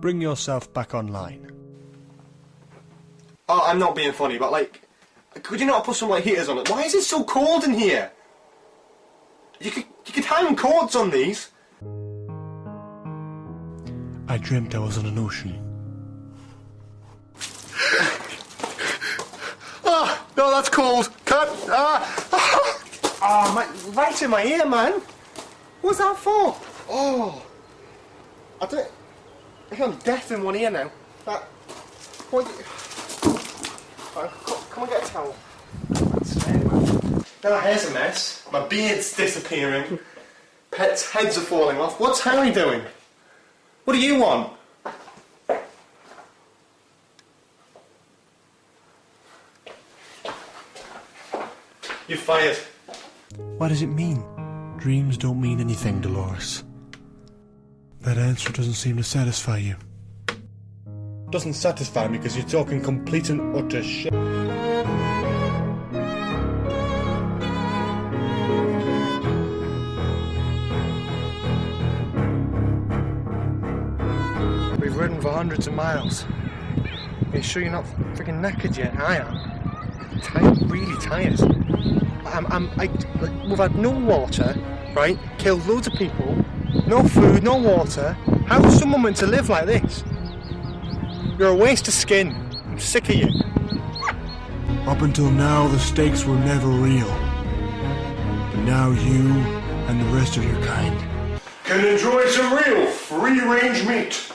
bring yourself back online. Oh, I'm not being funny, but like, could you not put some like heaters on it? Why is it so cold in here? You could hang coats on these. I dreamt I was on an ocean. Ah, no, that's cold. Cut. Right in my ear, man. What's that for? Oh, I think I'm deaf in one ear now. What? Come on, get a towel. Now my hair's a mess. My beard's disappearing. Pets' heads are falling off. What's Harry doing? What do you want? You're fired. What does it mean? Dreams don't mean anything, Dolores. That answer doesn't seem to satisfy you. Doesn't satisfy me because you're talking complete and utter shit. We've ridden for hundreds of miles. Are you sure you're not freaking knackered yet? I am. Tired, really tired. We've had no water, right? Killed loads of people. No food, no water. How is someone meant to live like this? You're a waste of skin. I'm sick of you. Up until now, the stakes were never real. But now you and the rest of your kind can enjoy some real free-range meat.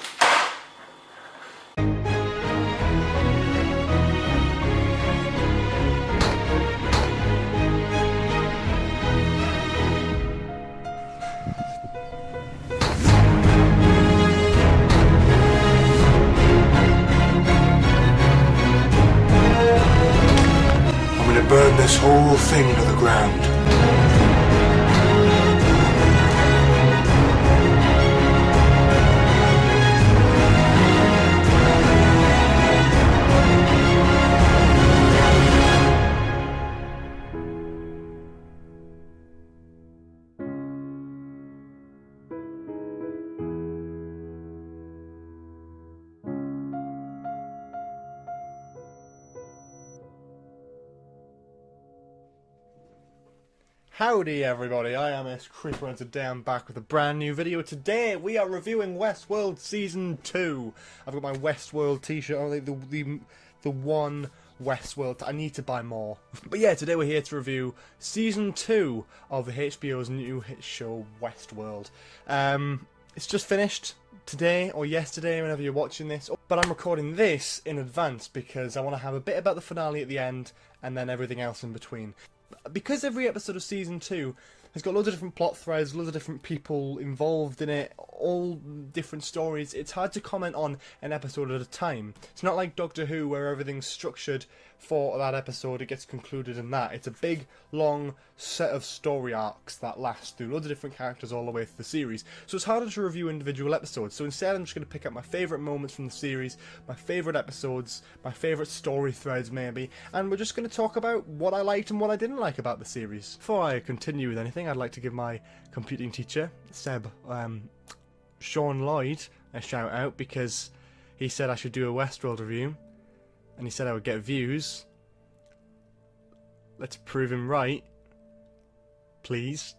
burn this whole thing to the ground. Howdy everybody, I am S. Creeper and today I'm back with a brand new video. Today we are reviewing Westworld Season 2. I've got my Westworld t-shirt on, the one Westworld. I need to buy more. But yeah, today we're here to review Season 2 of the HBO's new hit show Westworld. It's just finished today or yesterday whenever you're watching this, but I'm recording this in advance because I want to have a bit about the finale at the end and then everything else in between. Because every episode of Season 2 has got loads of different plot threads, loads of different people involved in it, all different stories, it's hard to comment on an episode at a time. It's not like Doctor Who where everything's structured for that episode, it gets concluded in that. It's a big, long set of story arcs that last through loads of different characters all the way through the series. So it's harder to review individual episodes. So instead I'm just going to pick up my favourite moments from the series, my favourite episodes, my favourite story threads maybe, and we're just going to talk about what I liked and what I didn't like about the series. Before I continue with anything, I'd like to give my computing teacher, Seb, Sean Lloyd, a shout out because he said I should do a Westworld review. And he said I would get views. Let's prove him right. Please.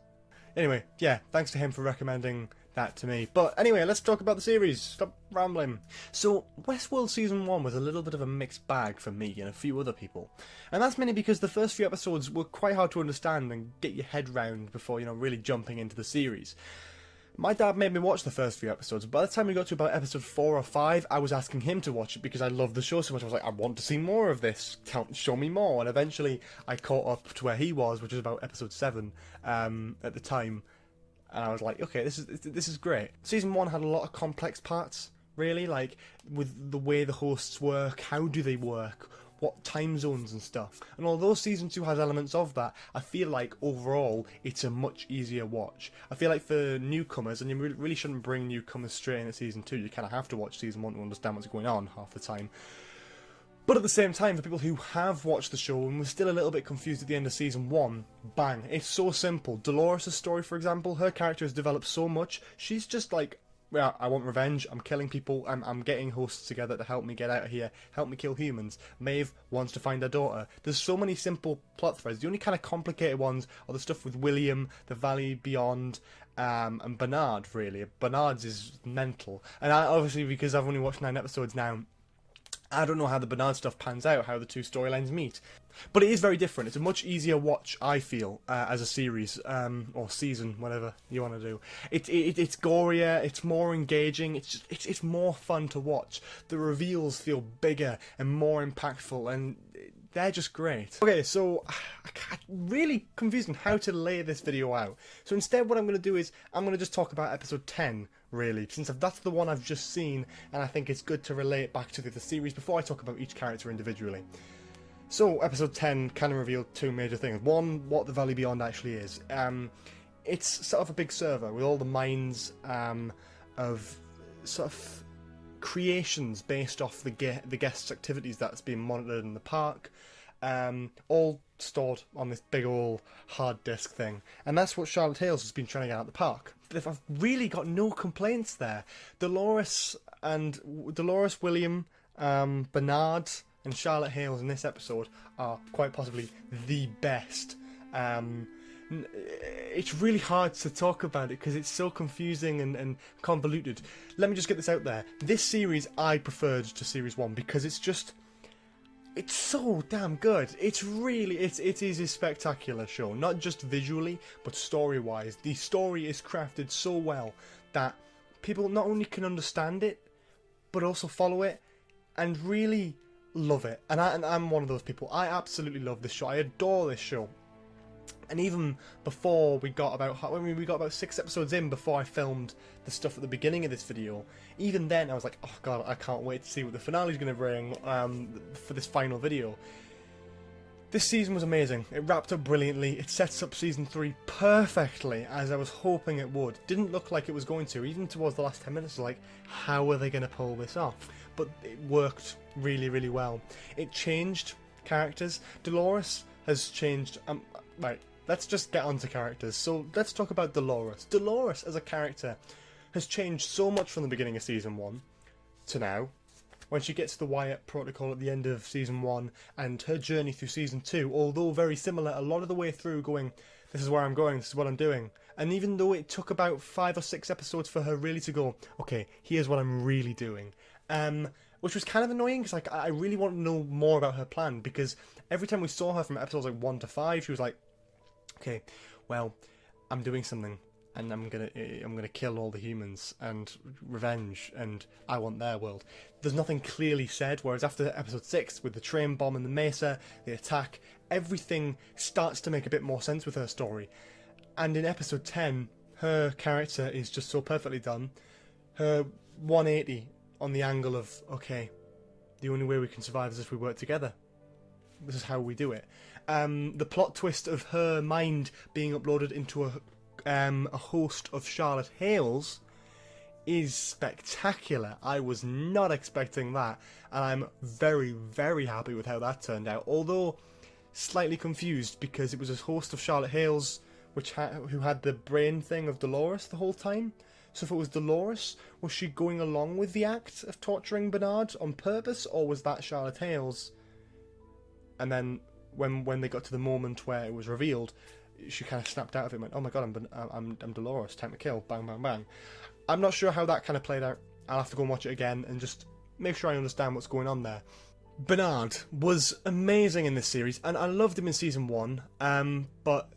Anyway, yeah, thanks to him for recommending that to me. But anyway, let's talk about the series. Stop rambling. So, Westworld Season 1 was a little bit of a mixed bag for me and a few other people. And that's mainly because the first few episodes were quite hard to understand and get your head round before, really jumping into the series. My dad made me watch the first few episodes, but by the time we got to about episode 4 or 5, I was asking him to watch it because I loved the show so much. I was like, I want to see more of this, show me more, and eventually I caught up to where he was, which was about episode 7 at the time, and I was like, okay, this is great. Season 1 had a lot of complex parts, really, like, with the way the hosts work, how do they work, what time zones and stuff. And although Season 2 has elements of that, I feel like overall it's a much easier watch. I feel like for newcomers, and you really shouldn't bring newcomers straight into Season 2, you kind of have to watch Season 1 to understand what's going on half the time. But at the same time, for people who have watched the show and were still a little bit confused at the end of Season 1, bang, it's so simple. Dolores' story, for example, her character has developed so much, she's just like well, I want revenge, I'm killing people, I'm getting hosts together to help me get out of here, help me kill humans. Maeve wants to find her daughter. There's so many simple plot threads. The only kind of complicated ones are the stuff with William, the Valley Beyond, and Bernard, really. Bernard's is mental. And obviously, because I've only watched 9 episodes now, I don't know how the Bernard stuff pans out, how the two storylines meet. But it is very different. It's a much easier watch, I feel, as a series, or season, whatever you want to do. It's gorier, it's more engaging, it's more fun to watch. The reveals feel bigger and more impactful, and they're just great. Okay, so really confused on how to lay this video out. So instead what I'm going to do is, I'm going to just talk about episode 10, really, since that's the one I've just seen, and I think it's good to relate back to the series before I talk about each character individually. So, episode 10 kind of revealed 2 major things. One, what the Valley Beyond actually is. It's sort of a big server with all the minds of sort of creations based off the guests' activities that's being monitored in the park, all stored on this big old hard disk thing. And that's what Charlotte Hales has been trying to get out of the park. I've really got no complaints there. Dolores, William, Bernard, and Charlotte Hales in this episode are quite possibly the best. It's really hard to talk about it because it's so confusing and convoluted. Let me just get this out there. This series I preferred to series 1 because it's so damn good. It is a spectacular show, not just visually but story-wise. The story is crafted so well that people not only can understand it but also follow it and really love it. And I'm one of those people. I absolutely love this show. I adore this show. And even before we got about 6 episodes in before I filmed the stuff at the beginning of this video, even then I was like, oh god, I can't wait to see what the finale is going to bring for this final video. This season was amazing. It wrapped up brilliantly. It sets up season 3 perfectly, as I was hoping it would. Didn't look like it was going to. Even towards the last 10 minutes, I was like, how are they going to pull this off? But it worked really, really well. It changed characters. Dolores has changed. Right, let's just get on to characters. So let's talk about Dolores. Dolores as a character has changed so much from the beginning of season 1 to now. When she gets to the Wyatt Protocol at the end of season 1 and her journey through season 2, although very similar, a lot of the way through going, this is where I'm going, this is what I'm doing. And even though it took about 5 or 6 episodes for her really to go, okay, here's what I'm really doing. Which was kind of annoying because like, I really want to know more about her plan, because every time we saw her from episodes like 1 to 5, she was like, okay, well, I'm doing something. And I'm gonna kill all the humans and revenge, and I want their world. There's nothing clearly said, whereas after episode 6, with the train bomb and the mesa, the attack, everything starts to make a bit more sense with her story. And in episode 10, her character is just so perfectly done. Her 180 on the angle of, okay, the only way we can survive is if we work together. This is how we do it. The plot twist of her mind being uploaded into a host of Charlotte Hales is spectacular. I was not expecting that, and I'm very, very happy with how that turned out, although slightly confused because it was a host of Charlotte Hales who had the brain thing of Dolores the whole time. So if it was Dolores, was she going along with the act of torturing Bernard on purpose, or was that Charlotte Hales? And then when they got to the moment where it was revealed, she kind of snapped out of it and went, oh my god, I'm Dolores, time to kill, bang, bang, bang. I'm not sure how that kind of played out. I'll have to go and watch it again and just make sure I understand what's going on there. Bernard was amazing in this series, and I loved him in season 1, but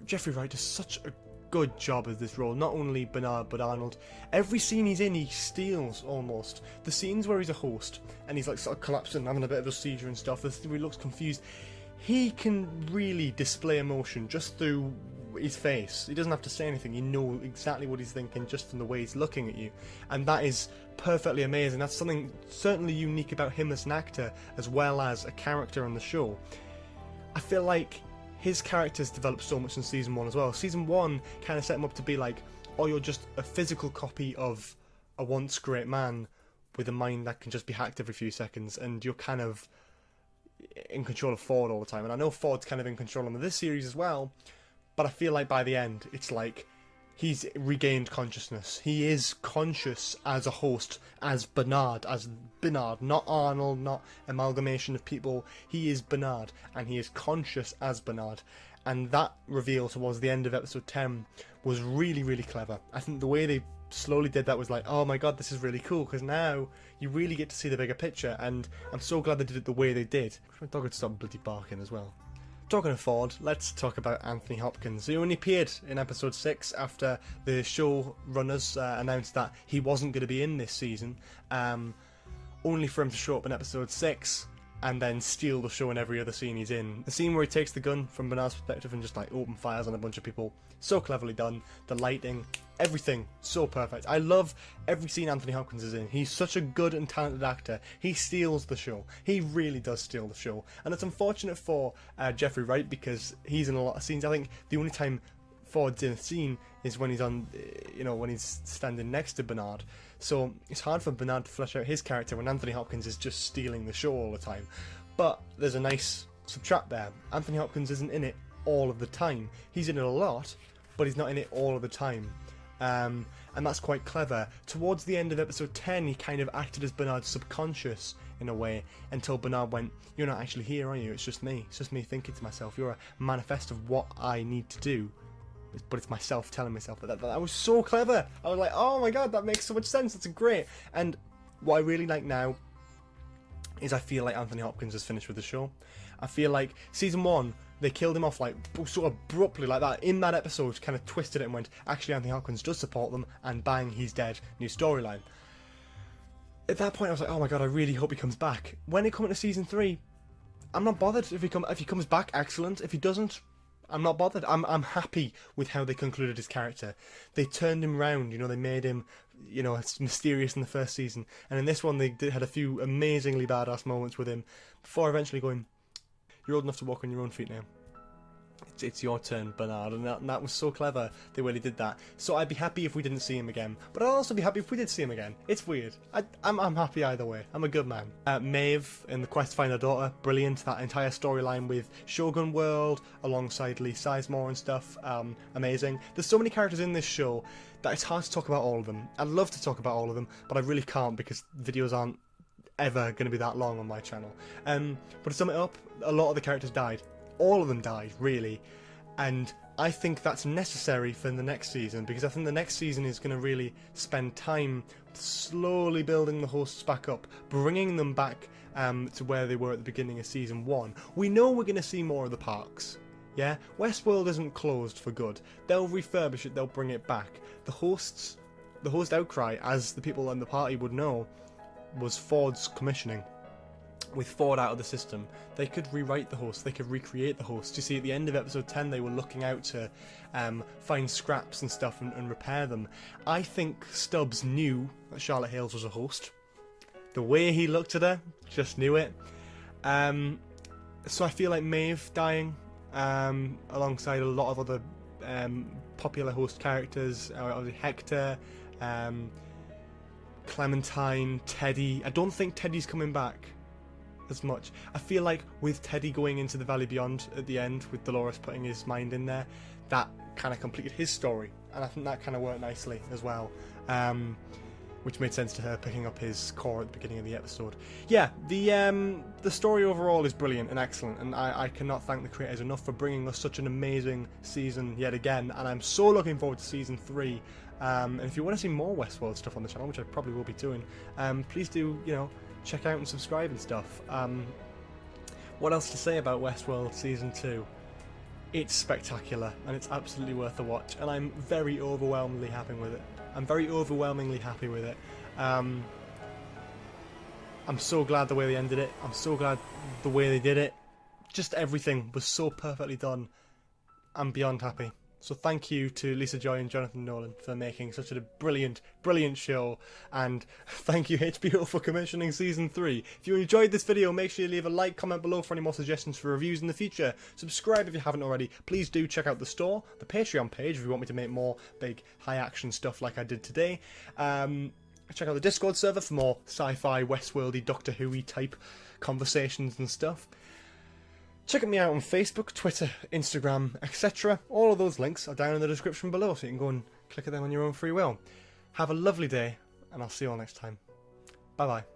Jeffrey Wright does such a good job of this role. Not only Bernard, but Arnold. Every scene he's in, he steals, almost. The scenes where he's a host, and he's like sort of collapsing, having a bit of a seizure and stuff, where he looks confused. He can really display emotion just through his face. He doesn't have to say anything. You know exactly what he's thinking just from the way he's looking at you. And that is perfectly amazing. That's something certainly unique about him as an actor, as well as a character on the show. I feel like his character's developed so much in season 1 as well. Season 1 kind of set him up to be like, oh, you're just a physical copy of a once great man with a mind that can just be hacked every few seconds, and you're kind of in control of Ford all the time. And I know Ford's kind of in control of this series as well, but I feel like by the end it's like, he's regained consciousness. He is conscious as a host, as Bernard, not Arnold, not amalgamation of people. He is Bernard, and he is conscious as Bernard. And that reveal towards the end of episode 10 was really, really clever. I think the way they slowly did that was like, oh my god, this is really cool, because now you really get to see the bigger picture, and I'm so glad they did it the way they did. My dog would stop bloody barking as well. Talking of Ford, let's talk about Anthony Hopkins, who only appeared in episode 6 after the showrunners announced that he wasn't going to be in this season, only for him to show up in episode 6 and then steal the show in every other scene he's in. The scene where he takes the gun from Bernard's perspective and just like open fires on a bunch of people, so cleverly done. The lighting, everything, so perfect. I love every scene Anthony Hopkins is in. He's such a good and talented actor. He steals the show. He really does steal the show. And it's unfortunate for Jeffrey Wright, because he's in a lot of scenes. I think the only time Ford's in a scene is when he's on, when he's standing next to Bernard. So it's hard for Bernard to flesh out his character when Anthony Hopkins is just stealing the show all the time. But there's a nice subtract there. Anthony Hopkins isn't in it all of the time. He's in it a lot, but he's not in it all of the time. And that's quite clever. Towards the end of episode 10, he kind of acted as Bernard's subconscious in a way, until Bernard went, you're not actually here, are you? It's just me. It's just me thinking to myself. You're a manifest of what I need to do. But it's myself telling myself that. That was so clever. I was like, oh my god, that makes so much sense. That's great. And what I really like now is I feel like Anthony Hopkins is finished with the show. I feel like season 1, they killed him off like sort of abruptly like that. In that episode, kind of twisted it and went, actually Anthony Hopkins does support them, and bang, he's dead. New storyline. At that point I was like, oh my god, I really hope he comes back. When it comes to season 3, I'm not bothered. If he comes back, excellent. If he doesn't, I'm not bothered. I'm happy with how they concluded his character. They turned him round, they made him, mysterious in the first season. And in this one, they had a few amazingly badass moments with him before eventually going, you're old enough to walk on your own feet now. It's your turn, Bernard. And that was so clever, the way they did that. So I'd be happy if we didn't see him again. But I'd also be happy if we did see him again. It's weird. I'm happy either way. I'm a good man. Maeve in the quest to find her daughter, brilliant. That entire storyline with Shogun World alongside Lee Sizemore and stuff, amazing. There's so many characters in this show that it's hard to talk about all of them. I'd love to talk about all of them, but I really can't, because videos aren't ever going to be that long on my channel. But to sum it up, a lot of the characters died. All of them died, really. And I think that's necessary for the next season, because I think the next season is going to really spend time slowly building the hosts back up, bringing them back to where they were at the beginning of season 1. We know we're going to see more of the parks. Yeah, Westworld isn't closed for good. They'll refurbish it, they'll bring it back. The host outcry, as the people in the party would know, was Ford's commissioning. With Ford out of the system, they could rewrite the host, they could recreate the host. You see, at the end of episode 10, they were looking out to find scraps and stuff and repair them. I think Stubbs knew that Charlotte Hales was a host. The way he looked at her, just knew it. So I feel like Maeve dying, alongside a lot of other popular host characters, Hector, Clementine, Teddy. I don't think Teddy's coming back as much. I feel like with Teddy going into the Valley Beyond at the end, with Dolores putting his mind in there, that kind of completed his story, and I think that kind of worked nicely as well, which made sense to her picking up his core at the beginning of the episode. Yeah, the story overall is brilliant and excellent, and I cannot thank the creators enough for bringing us such an amazing season yet again, and I'm so looking forward to season 3. And if you want to see more Westworld stuff on the channel, which I probably will be doing, please do, check out and subscribe and stuff. What else to say about Westworld Season 2? It's spectacular, and it's absolutely worth a watch, and I'm very overwhelmingly happy with it. I'm so glad the way they ended it. I'm so glad the way they did it. Just everything was so perfectly done. I'm beyond happy. So thank you to Lisa Joy and Jonathan Nolan for making such a brilliant, brilliant show, and thank you HBO for commissioning Season 3. If you enjoyed this video, make sure you leave a like, comment below for any more suggestions for reviews in the future. Subscribe if you haven't already. Please do check out the store, the Patreon page, if you want me to make more big, high-action stuff like I did today. Check out the Discord server for more sci-fi, Westworldy, Doctor Who-y type conversations and stuff. Check me out on Facebook, Twitter, Instagram, etc. All of those links are down in the description below, so you can go and click at them on your own free will. Have a lovely day, and I'll see you all next time. Bye bye.